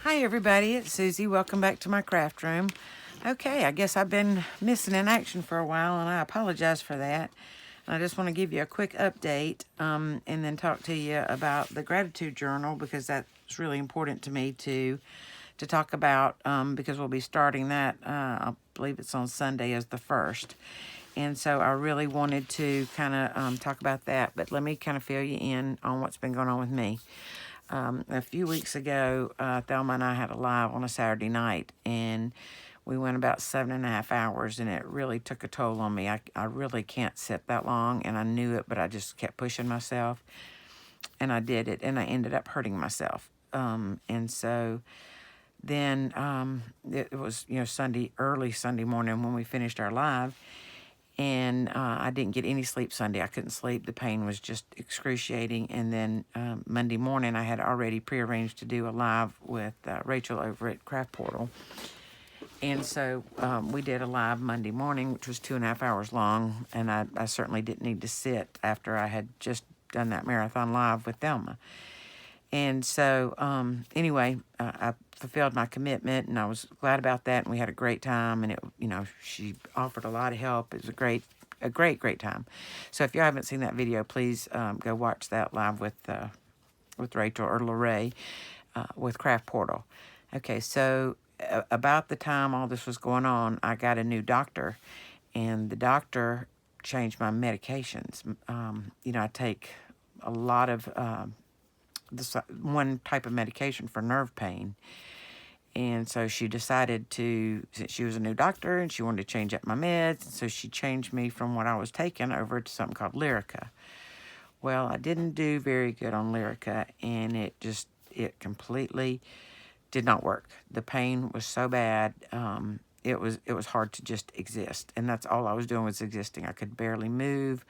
Hi everybody, it's Susie. Welcome back to my craft room. Okay, I guess I've been missing in action for a while and I apologize for that. I just want to give you a quick update and then talk to you about the gratitude journal because that's really important to me to talk about because we'll be starting that, I believe it's on Sunday as the 1st. And so I really wanted to kind of talk about that, but let me kind of fill you in on what's been going on with me. A few weeks ago, Thelma and I had a live on a Saturday night, and we went about 7.5 hours, and it really took a toll on me. I really can't sit that long, and I knew it, but I just kept pushing myself, and I did it, and I ended up hurting myself. And so then it was, early Sunday morning when we finished our live, and I didn't get any sleep Sunday. I couldn't sleep. The pain was just excruciating. And then Monday morning, I had already prearranged to do a live with Rachel over at Craft Portal. And so we did a live Monday morning, which was 2.5 hours long. And I certainly didn't need to sit after I had just done that marathon live with Thelma. And so anyway, I fulfilled my commitment, and I was glad about that. And we had a great time, and she offered a lot of help. It was a great time. So if you haven't seen that video, please go watch that live with Rachel or Lorraine with Craft Portal. Okay, so about the time all this was going on, I got a new doctor, and the doctor changed my medications. I take a lot of this one type of medication for nerve pain. And so she decided since she was a new doctor and she wanted to change up my meds, so she changed me from what I was taking over to something called Lyrica. Well, I didn't do very good on Lyrica, and it completely did not work. The pain was so bad. It was hard to just exist, and that's all I was doing was existing. I could barely move.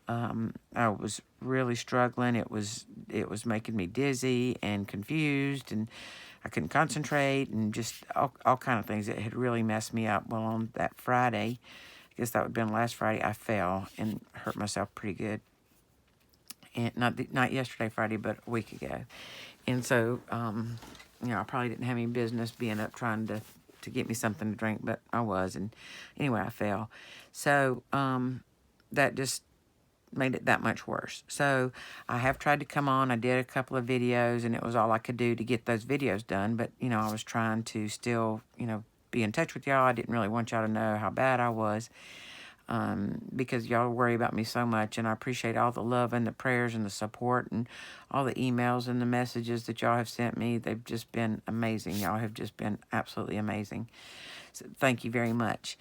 I was really struggling. It was making me dizzy and confused, and I couldn't concentrate, and just all kind of things that had really messed me up. Well, on that Friday, I guess that would have been last Friday, I fell and hurt myself pretty good. And not yesterday, Friday, but a week ago. And so, I probably didn't have any business being up trying to get me something to drink, but I was. And anyway, I fell. So that just made it that much worse. So I have tried to come on. I did a couple of videos, and it was all I could do to get those videos done. But, I was trying to still, be in touch with y'all. I didn't really want y'all to know how bad I was because y'all worry about me so much. And I appreciate all the love and the prayers and the support and all the emails and the messages that y'all have sent me. They've just been amazing. Y'all have just been absolutely amazing. So thank you very much.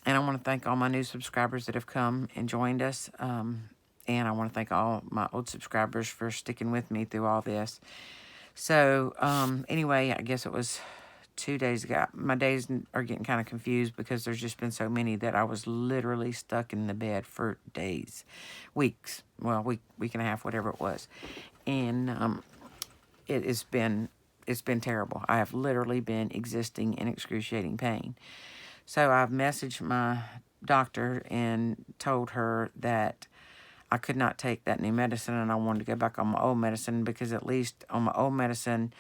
And I want to thank all my new subscribers that have come and joined us. And I want to thank all my old subscribers for sticking with me through all this. So anyway, I guess it was 2 days ago. My days are getting kind of confused because there's just been so many that I was literally stuck in the bed for days, weeks, well, week and a half, whatever it was. And it's been terrible. I have literally been existing in excruciating pain. So I've messaged my doctor and told her that I could not take that new medicine and I wanted to go back on my old medicine because at least on my old medicine,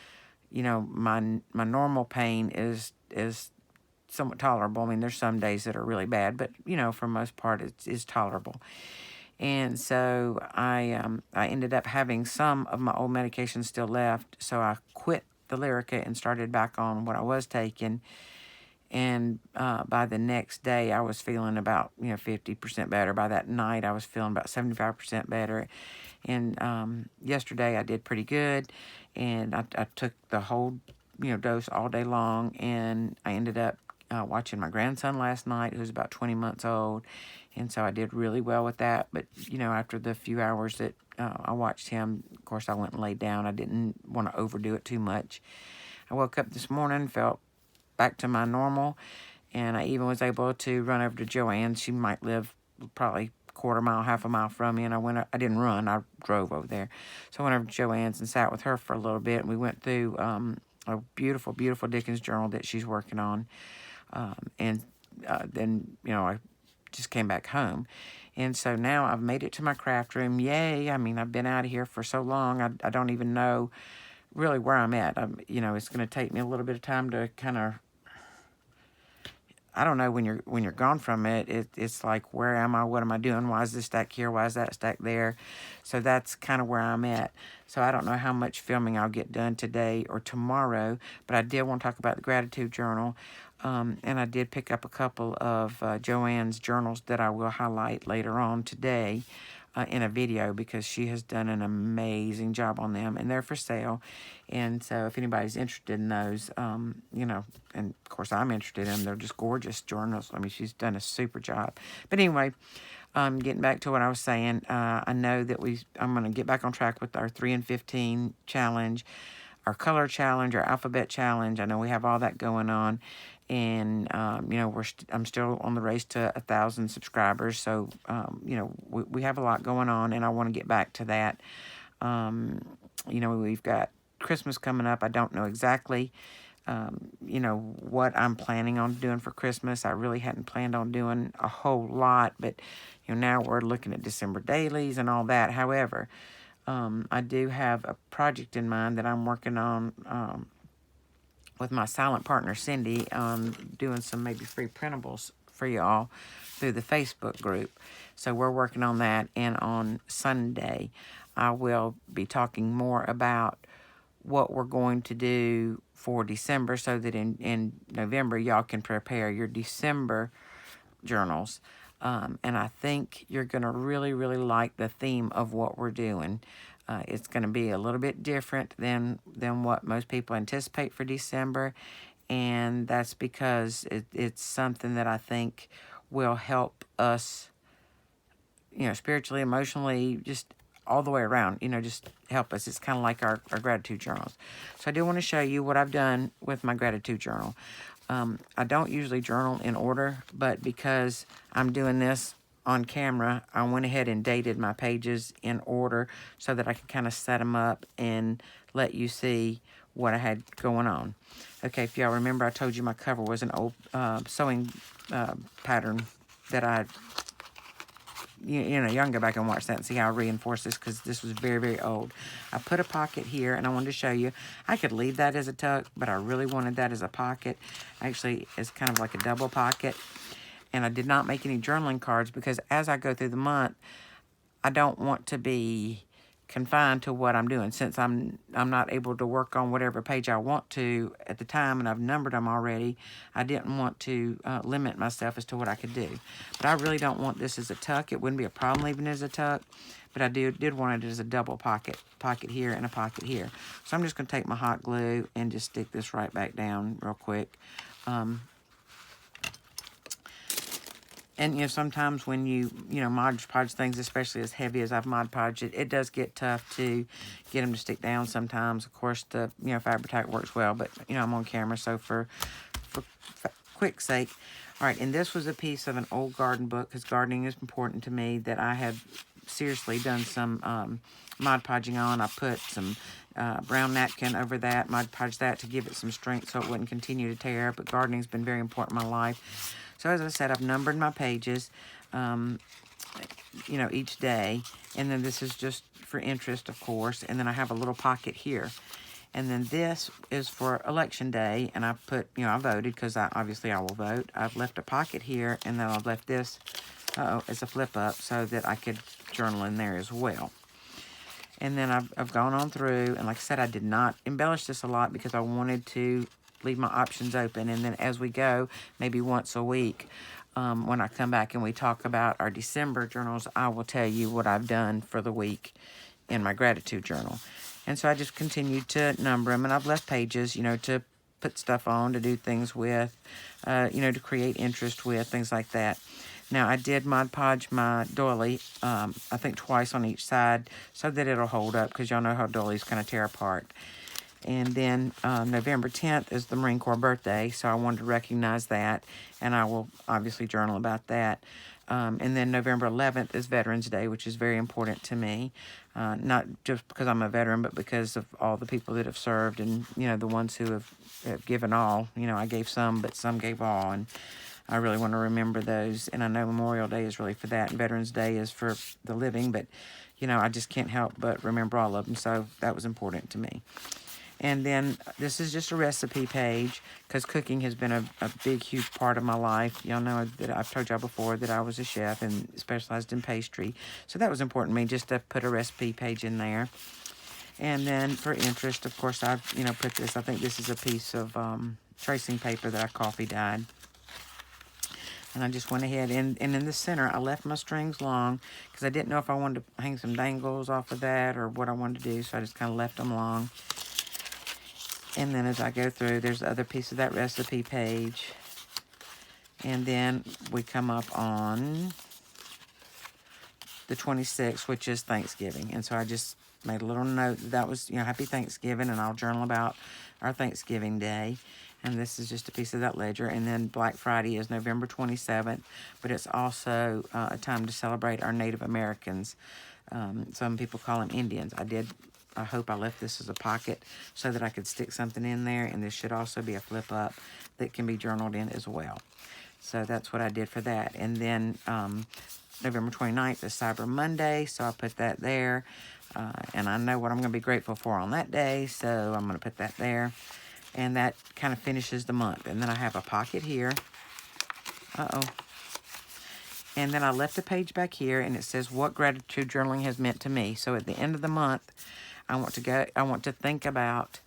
my normal pain is somewhat tolerable. I mean, there's some days that are really bad, but, for the most part, it's tolerable. And so I ended up having some of my old medication still left, so I quit the Lyrica and started back on what I was taking. And by the next day, I was feeling about, 50% better. By that night, I was feeling about 75% better. And yesterday, I did pretty good. And I took the whole, dose all day long. And I ended up watching my grandson last night, who's about 20 months old. And so I did really well with that. But, after the few hours that I watched him, of course, I went and laid down. I didn't want to overdo it too much. I woke up this morning, felt back to my normal, and I even was able to run over to Joanne. She might live probably quarter mile, half a mile from me, and I didn't run, I drove over there. So I went over to Joanne's and sat with her for a little bit, and we went through a beautiful Dickens journal that she's working on, and then I just came back home. And so now I've made it to my craft room. Yay. I mean, I've been out of here for so long, I don't even know really where I'm at. You know, it's going to take me a little bit of time to kind of, I don't know, when you're gone from it, it's like, where am I? What am I doing? Why is this stack here? Why is that stack there? So that's kind of where I'm at. So I don't know how much filming I'll get done today or tomorrow, but I did want to talk about the gratitude journal. And I did pick up a couple of Joanne's journals that I will highlight later on today in a video, because she has done an amazing job on them, and they're for sale. And so if anybody's interested in those, you know, and of course I'm interested in them. They're just gorgeous journals. I mean, she's done a super job. But anyway, getting back to what I was saying, I know that I'm going to get back on track with our 3 and 15 challenge, our color challenge, our alphabet challenge. I know we have all that going on. And, you know, I'm still on the race to 1,000 subscribers. So, you know, we have a lot going on, and I want to get back to that. You know, we've got Christmas coming up. I don't know exactly, you know, what I'm planning on doing for Christmas. I really hadn't planned on doing a whole lot, but, you know, now we're looking at December dailies and all that. However, I do have a project in mind that I'm working on, with my silent partner, Cindy, doing some maybe free printables for y'all through the Facebook group. So we're working on that. And on Sunday, I will be talking more about what we're going to do for December, so that in November, y'all can prepare your December journals. And I think you're going to really, really like the theme of what we're doing. It's going to be a little bit different than what most people anticipate for December, and that's because it's something that I think will help us, you know, spiritually, emotionally, just all the way around, you know, just help us. It's kind of like our gratitude journals. So I do want to show you what I've done with my gratitude journal. I don't usually journal in order, but because I'm doing this on camera, I went ahead and dated my pages in order so that I could kind of set them up and let you see what I had going on. Okay, if y'all remember, I told you my cover was an old sewing pattern that you know, y'all can go back and watch that and see how I reinforced this, because this was very, very old. I put a pocket here, and I wanted to show you. I could leave that as a tuck, but I really wanted that as a pocket. Actually, it's kind of like a double pocket. And I did not make any journaling cards, because as I go through the month, I don't want to be confined to what I'm doing. Since I'm not able to work on whatever page I want to at the time, and I've numbered them already, I didn't want to limit myself as to what I could do. But I really don't want this as a tuck. It wouldn't be a problem leaving it as a tuck, but I did want it as a double pocket here and a pocket here. So I'm just going to take my hot glue and just stick this right back down real quick. And, you know, sometimes when you know, Mod Podge things, especially as heavy as I've Mod Podged it, it does get tough to get them to stick down sometimes. Of course, the, you know, Fabri-Tac works well, but, you know, I'm on camera, so for quick sake. All right, and this was a piece of an old garden book, because gardening is important to me, that I have seriously done some Mod Podging on. I put some brown napkin over that, Mod Podged that to give it some strength so it wouldn't continue to tear, but gardening's been very important in my life. So as I said, I've numbered my pages, you know, each day. And then this is just for interest, of course. And then I have a little pocket here. And then this is for election day. And I put, you know, I voted, because obviously I will vote. I've left a pocket here, and then I've left this as a flip up so that I could journal in there as well. And then I've gone on through, and like I said, I did not embellish this a lot because I wanted to leave my options open. And then as we go, maybe once a week, when I come back and we talk about our December journals, I will tell you what I've done for the week in my gratitude journal. And so I just continued to number them, and I've left pages, you know, to put stuff on, to do things with, you know, to create interest with, things like that. Now, I did Mod Podge my doily, I think twice on each side, so that it'll hold up, because y'all know how doilies kind of tear apart. And then November 10th is the Marine Corps birthday, so I wanted to recognize that, and I will obviously journal about that. And then November 11th is Veterans Day, which is very important to me, not just because I'm a veteran, but because of all the people that have served, and, you know, the ones who have given all. You know, I gave some, but some gave all, and I really want to remember those. And I know Memorial Day is really for that, and Veterans Day is for the living, but, you know, I just can't help but remember all of them, so that was important to me. And then this is just a recipe page, because cooking has been a big, huge part of my life. Y'all know that I've told y'all before that I was a chef and specialized in pastry. So that was important to me, just to put a recipe page in there. And then for interest, of course, I've, put this. I think this is a piece of tracing paper that I coffee dyed. And I just went ahead, and in the center, I left my strings long because I didn't know if I wanted to hang some dangles off of that or what I wanted to do. So I just kind of left them long. And then as I go through, there's the other piece of that recipe page. And then we come up on the 26th, which is Thanksgiving. And so I just made a little note that was, Happy Thanksgiving, and I'll journal about our Thanksgiving Day. And this is just a piece of that ledger. And then Black Friday is November 27th, but it's also a time to celebrate our Native Americans. Some people call them Indians. I hope I left this as a pocket so that I could stick something in there. And this should also be a flip up that can be journaled in as well. So that's what I did for that. And then November 29th is Cyber Monday, so I put that there. And I know what I'm going to be grateful for on that day, so I'm going to put that there. And that kind of finishes the month. And then I have a pocket here. And then I left a page back here, and it says what gratitude journaling has meant to me. So at the end of the month, I want to think about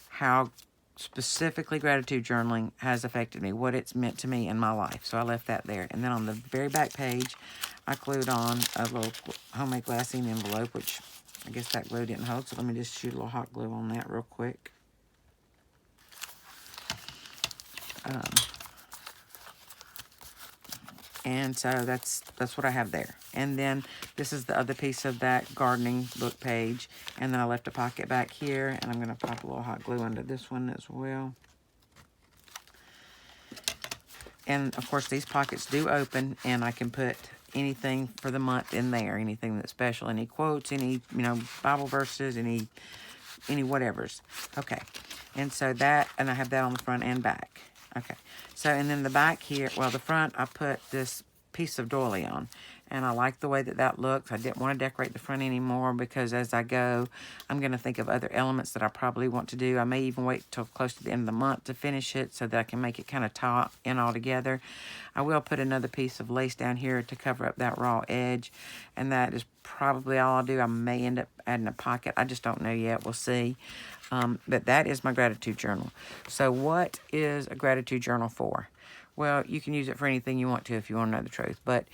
how specifically gratitude journaling has affected me, what it's meant to me in my life. So I left that there. And then on the very back page, I glued on a little homemade glassine envelope, which I guess that glue didn't hold. So let me just shoot a little hot glue on that real quick. And so that's what I have there. And then this is the other piece of that gardening book page. And then I left a pocket back here, and I'm going to pop a little hot glue under this one as well. And of course, these pockets do open, and I can put anything for the month in there, anything that's special, any quotes, any, Bible verses, any whatevers. Okay. And so that, and I have that on the front and back. Okay. So, and then the back here, well, the front, I put this piece of doily on. And I like the way that looks. I didn't want to decorate the front anymore because as I go, I'm going to think of other elements that I probably want to do. I may even wait till close to the end of the month to finish it so that I can make it kind of tie in all together. I will put another piece of lace down here to cover up that raw edge. And that is probably all I'll do. I may end up adding a pocket. I just don't know yet. We'll see. But that is my gratitude journal. So what is a gratitude journal for? Well, you can use it for anything you want to if you want to know the truth. But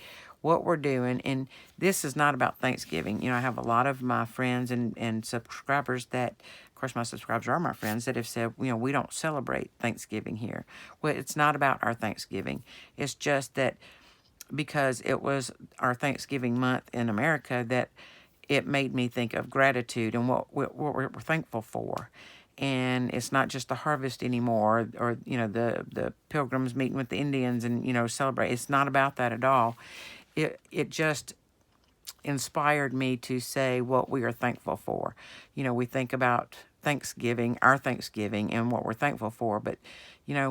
what we're doing, and this is not about Thanksgiving. I have a lot of my friends and subscribers that, of course, my subscribers are my friends that have said, we don't celebrate Thanksgiving here. Well, it's not about our Thanksgiving. It's just that because it was our Thanksgiving month in America that it made me think of gratitude and what we're thankful for. And it's not just the harvest anymore or the pilgrims meeting with the Indians and, celebrate. It's not about that at all. It just inspired me to say what we are thankful for. We think about Thanksgiving, our Thanksgiving, and what we're thankful for. But,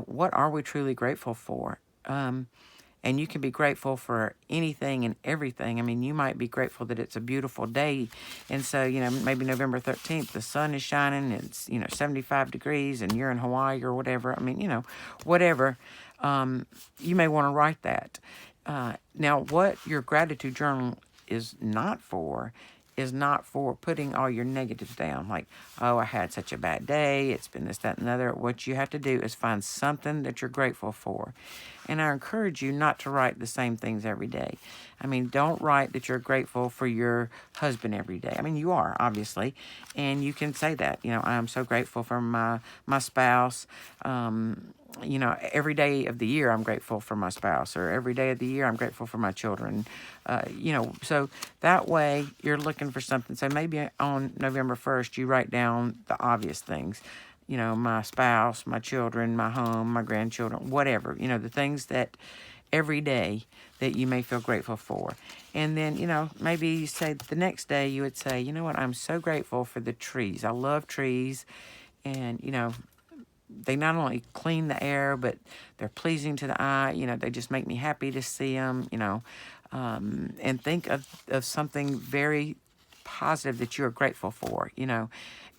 what are we truly grateful for? And you can be grateful for anything and everything. I mean, you might be grateful that it's a beautiful day. And so, maybe November 13th, the sun is shining, it's, 75 degrees, and you're in Hawaii or whatever. I mean, whatever. You may want to write that. Now, what your gratitude journal is not for putting all your negatives down. Like, oh, I had such a bad day. It's been this, that, and the other. What you have to do is find something that you're grateful for. And I encourage you not to write the same things every day. I mean, don't write that you're grateful for your husband every day. I mean, you are, obviously. And you can say that. I'm so grateful for my spouse. Every day of the year I'm grateful for my spouse, or every day of the year I'm grateful for my children. So that way you're looking for something. So maybe on November 1st, you write down the obvious things, my spouse, my children, my home, my grandchildren, whatever, the things that every day that you may feel grateful for. And then, maybe you say the next day you would say, what, I'm so grateful for the trees. I love trees. And, they not only clean the air, but they're pleasing to the eye. They just make me happy to see them, and think of something very positive that you're grateful for,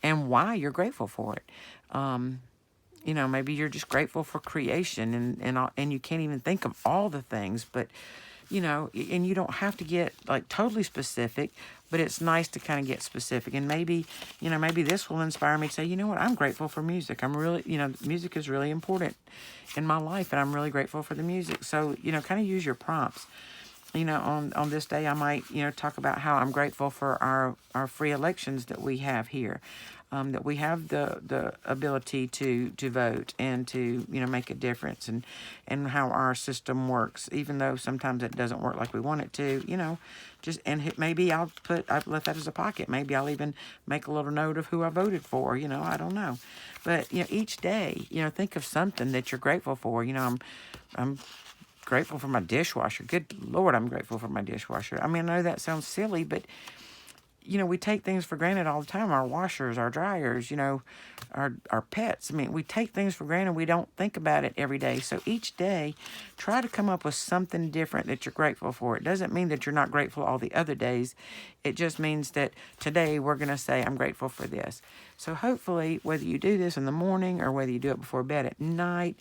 and why you're grateful for it. Maybe you're just grateful for creation, and you can't even think of all the things, but and you don't have to get like totally specific, but it's nice to kind of get specific. And maybe this will inspire me to say, you know what, I'm grateful for music. I'm really, music is really important in my life, and I'm really grateful for the music. So, kind of use your prompts. On this day, I might, talk about how I'm grateful for our free elections that we have here. That we have the ability to vote and to make a difference, and how our system works, even though sometimes it doesn't work like we want it to. Maybe I've left that as a pocket. Maybe I'll even make a little note of who I voted for. I don't know, but each day, think of something that you're grateful for. I'm grateful for my dishwasher. Good Lord, I'm grateful for my dishwasher. I mean, I know that sounds silly, but we take things for granted all the time. Our washers, our dryers, our pets. I mean, we take things for granted. We don't think about it every day. So each day, try to come up with something different that you're grateful for. It doesn't mean that you're not grateful all the other days. It just means that today we're going to say, I'm grateful for this. So hopefully, whether you do this in the morning or whether you do it before bed at night,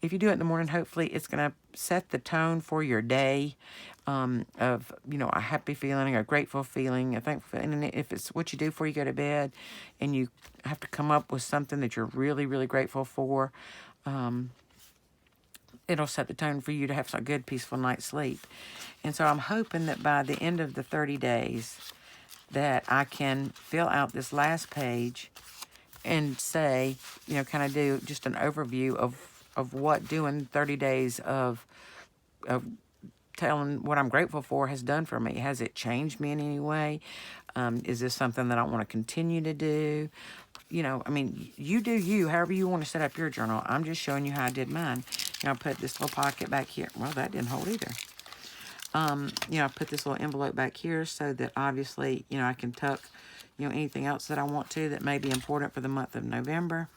if you do it in the morning, hopefully it's going to set the tone for your day, of, a happy feeling, a grateful feeling, a thankful feeling. And if it's what you do before you go to bed and you have to come up with something that you're really, really grateful for, it'll set the tone for you to have a good, peaceful night's sleep. And so I'm hoping that by the end of the 30 days that I can fill out this last page and say, kind of do just an overview of what doing 30 days of telling what I'm grateful for has done for me. Has it changed me in any way? Is this something that I want to continue to do? You do you, however you want to set up your journal. I'm just showing you how I did mine. I put this little pocket back here. Well, that didn't hold either. I put this little envelope back here so that obviously, I can tuck, anything else that I want to that may be important for the month of November.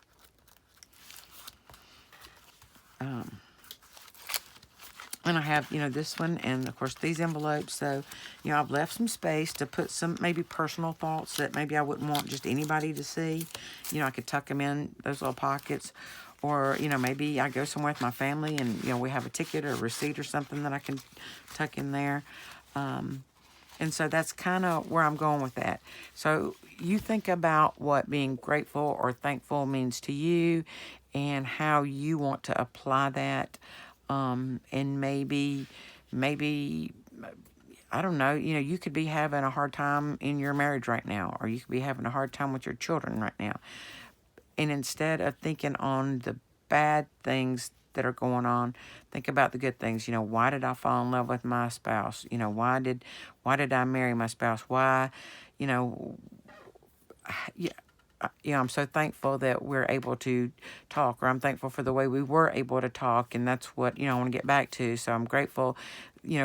And I have, this one and, of course, these envelopes. So, I've left some space to put some maybe personal thoughts that maybe I wouldn't want just anybody to see. I could tuck them in those little pockets. Or, maybe I go somewhere with my family and, we have a ticket or a receipt or something that I can tuck in there. And so that's kind of where I'm going with that. So you think about what being grateful or thankful means to you and how you want to apply that. And maybe, I don't know, you could be having a hard time in your marriage right now, or you could be having a hard time with your children right now. And instead of thinking on the bad things that are going on, think about the good things. Why did I fall in love with my spouse? Why did I marry my spouse? Why, I'm so thankful that we're able to talk, or I'm thankful for the way we were able to talk, and that's what, I want to get back to. So I'm grateful,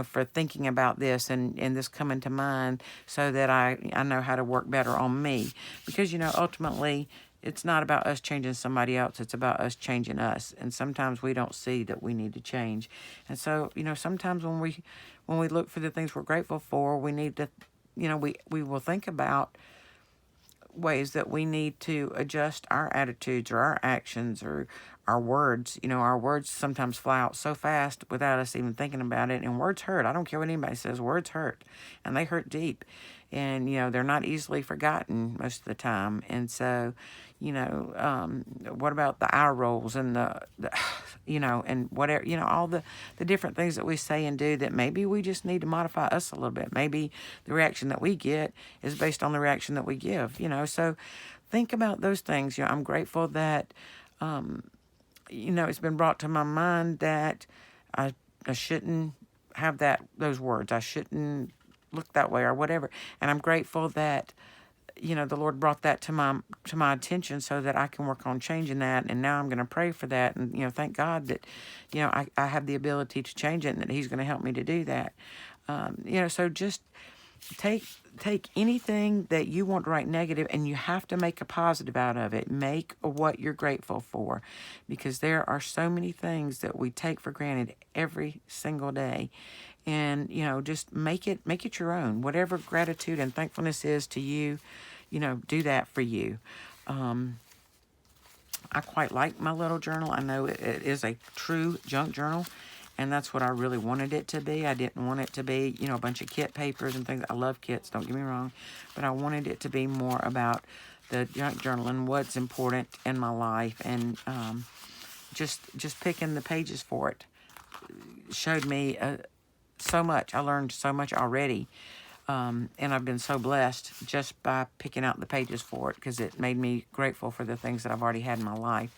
for thinking about this and this coming to mind so that I know how to work better on me. Because, ultimately, it's not about us changing somebody else. It's about us changing us. And sometimes we don't see that we need to change. And so, sometimes when we look for the things we're grateful for, we need to, we will think about ways that we need to adjust our attitudes or our actions or our words. Our words sometimes fly out so fast without us even thinking about it. And words hurt. I don't care what anybody says. Words hurt. And they hurt deep. And, they're not easily forgotten most of the time. And so, what about the eye rolls and the and whatever, all the different things that we say and do that maybe we just need to modify us a little bit. Maybe the reaction that we get is based on the reaction that we give, So think about those things. I'm grateful that, it's been brought to my mind that I shouldn't have those words. I shouldn't look that way or whatever. And I'm grateful that, the Lord brought that to my attention so that I can work on changing that. And now I'm going to pray for that. And, thank God that, I have the ability to change it and that He's going to help me to do that. So just take anything that you want to write negative, and you have to make a positive out of it. Make what you're grateful for, because there are so many things that we take for granted every single day. And, just make it your own. Whatever gratitude and thankfulness is to you, do that for you. I quite like my little journal. I know it is a true junk journal, and that's what I really wanted it to be. I didn't want it to be, a bunch of kit papers and things. I love kits, don't get me wrong, but I wanted it to be more about the junk journal and what's important in my life, and just picking the pages for it showed me so much. I learned so much already. And I've been so blessed just by picking out the pages for it, because it made me grateful for the things that I've already had in my life.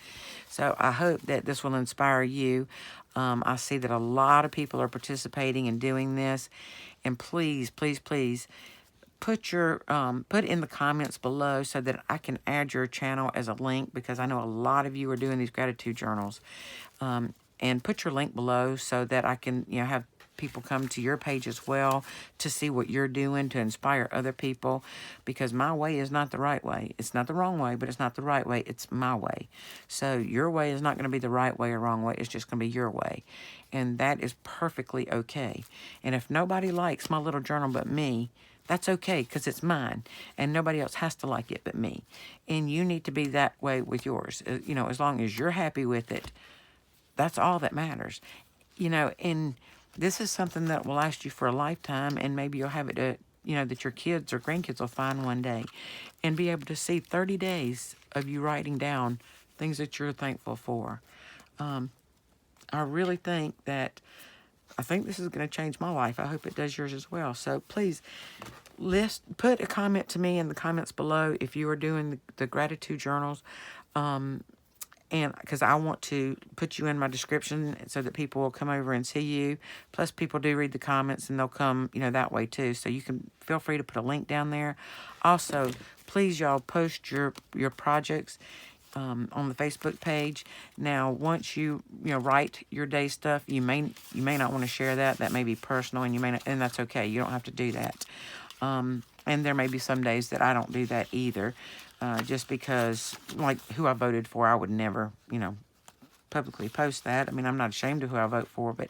So I hope that this will inspire you. I see that a lot of people are participating and doing this. And please, please, please, put in the comments below so that I can add your channel as a link, because I know a lot of you are doing these gratitude journals. And put your link below so that I can, have people come to your page as well to see what you're doing to inspire other people, because my way is not the right way. It's not the wrong way, but it's not the right way. It's my way. So your way is not going to be the right way or wrong way. It's just going to be your way. And that is perfectly okay. And if nobody likes my little journal but me, that's okay, because it's mine, and nobody else has to like it but me. And you need to be that way with yours. As long as you're happy with it, that's all that matters. And this is something that will last you for a lifetime, and maybe you'll have it to, that your kids or grandkids will find one day and be able to see 30 days of you writing down things that you're thankful for. I really think I think this is going to change my life. I hope it does yours as well. So please put a comment to me in the comments below if you are doing the gratitude journals. And because I want to put you in my description so that people will come over and see you. Plus, people do read the comments, and they'll come, that way too. So you can feel free to put a link down there. Also, please, y'all, post your projects on the Facebook page. Now, once you write your day stuff, you may not want to share that. That may be personal, and you may not, and that's okay. You don't have to do that. And there may be some days that I don't do that either. Just because, like, who I voted for, I would never, publicly post that. I mean, I'm not ashamed of who I vote for, but,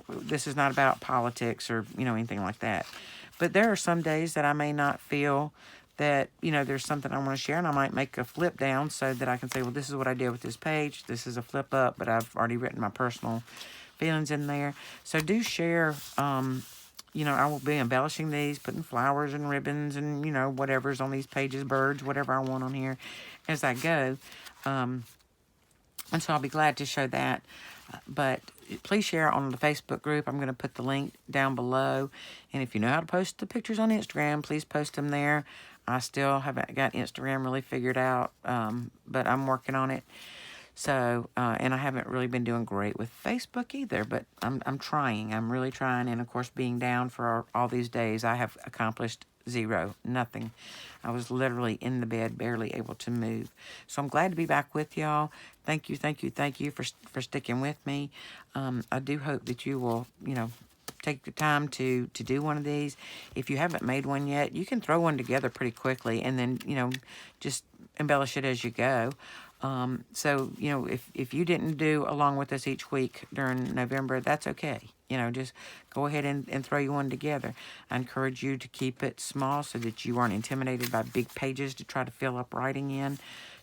this is not about politics or, anything like that. But there are some days that I may not feel that, there's something I want to share, and I might make a flip down so that I can say, well, this is what I did with this page. This is a flip up, but I've already written my personal feelings in there. So do share. I will be embellishing these, putting flowers and ribbons and, whatever's on these pages, birds, whatever I want on here as I go. And so I'll be glad to show that. But please share on the Facebook group. I'm going to put the link down below. And if you know how to post the pictures on Instagram, please post them there. I still haven't got Instagram really figured out, but I'm working on it. So, and I haven't really been doing great with Facebook either, but I'm trying. I'm really trying. And of course, being down for all these days, I have accomplished zero, nothing. I was literally in the bed, barely able to move. So I'm glad to be back with y'all. Thank you for sticking with me. I do hope that you will, take the time to do one of these. If you haven't made one yet, you can throw one together pretty quickly and then, just embellish it as you go. So, if you didn't do along with us each week during November, that's okay. Just go ahead and throw you one together. I encourage you to keep it small so that you aren't intimidated by big pages to try to fill up writing in.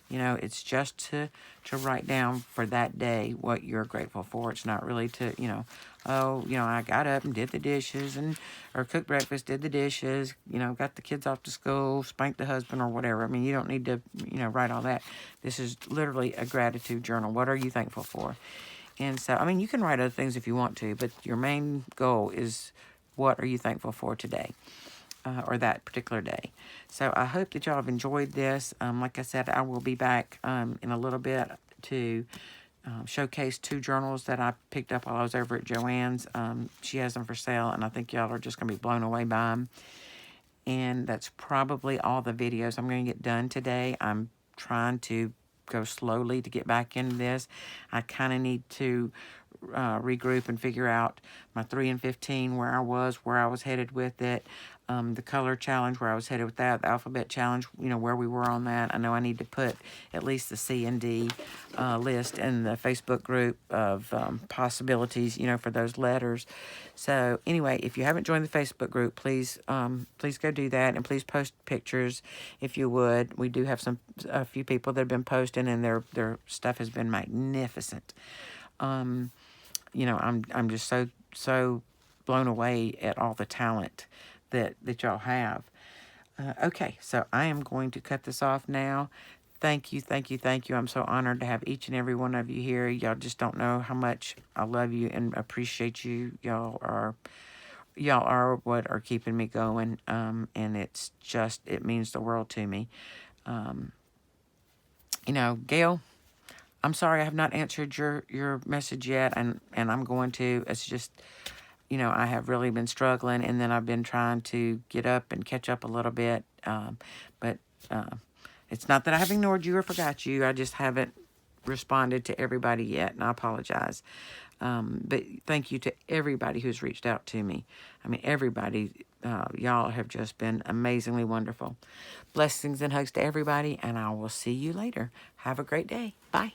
It's just to write down for that day what you're grateful for. It's not really to, I got up and did the dishes or cooked breakfast, did the dishes, got the kids off to school, spanked the husband or whatever. I mean, you don't need to, write all that. This is literally a gratitude journal. What are you thankful for? And so, I mean, you can write other things if you want to, but your main goal is what are you thankful for today? Or that particular day. So I hope that y'all have enjoyed this. Like I said, I will be back in a little bit to showcase 2 journals that I picked up while I was over at Joann's. She has them for sale, and I think y'all are just going to be blown away by them. And that's probably all the videos I'm going to get done today. I'm trying to go slowly to get back into this. I kind of need to regroup and figure out my 3 and 15, where I was headed with it. The color challenge, where I was headed with that, the alphabet challenge, where we were on that. I know I need to put at least the C and D list in the Facebook group of possibilities, for those letters. So anyway, if you haven't joined the Facebook group, please go do that, and please post pictures if you would. We do have a few people that have been posting, and their stuff has been magnificent. I'm just so blown away at all the talent that y'all have. Okay, so I am going to cut this off now. Thank you, thank you, thank you. I'm so honored to have each and every one of you here. Y'all just don't know how much I love you and appreciate you. Y'all are what are keeping me going, and it means the world to me. Gail, I'm sorry I have not answered your message yet, and I'm going to. It's just, I have really been struggling, and then I've been trying to get up and catch up a little bit. But it's not that I have ignored you or forgot you. I just haven't responded to everybody yet, and I apologize. But thank you to everybody who's reached out to me. I mean, everybody, y'all have just been amazingly wonderful. Blessings and hugs to everybody, and I will see you later. Have a great day. Bye.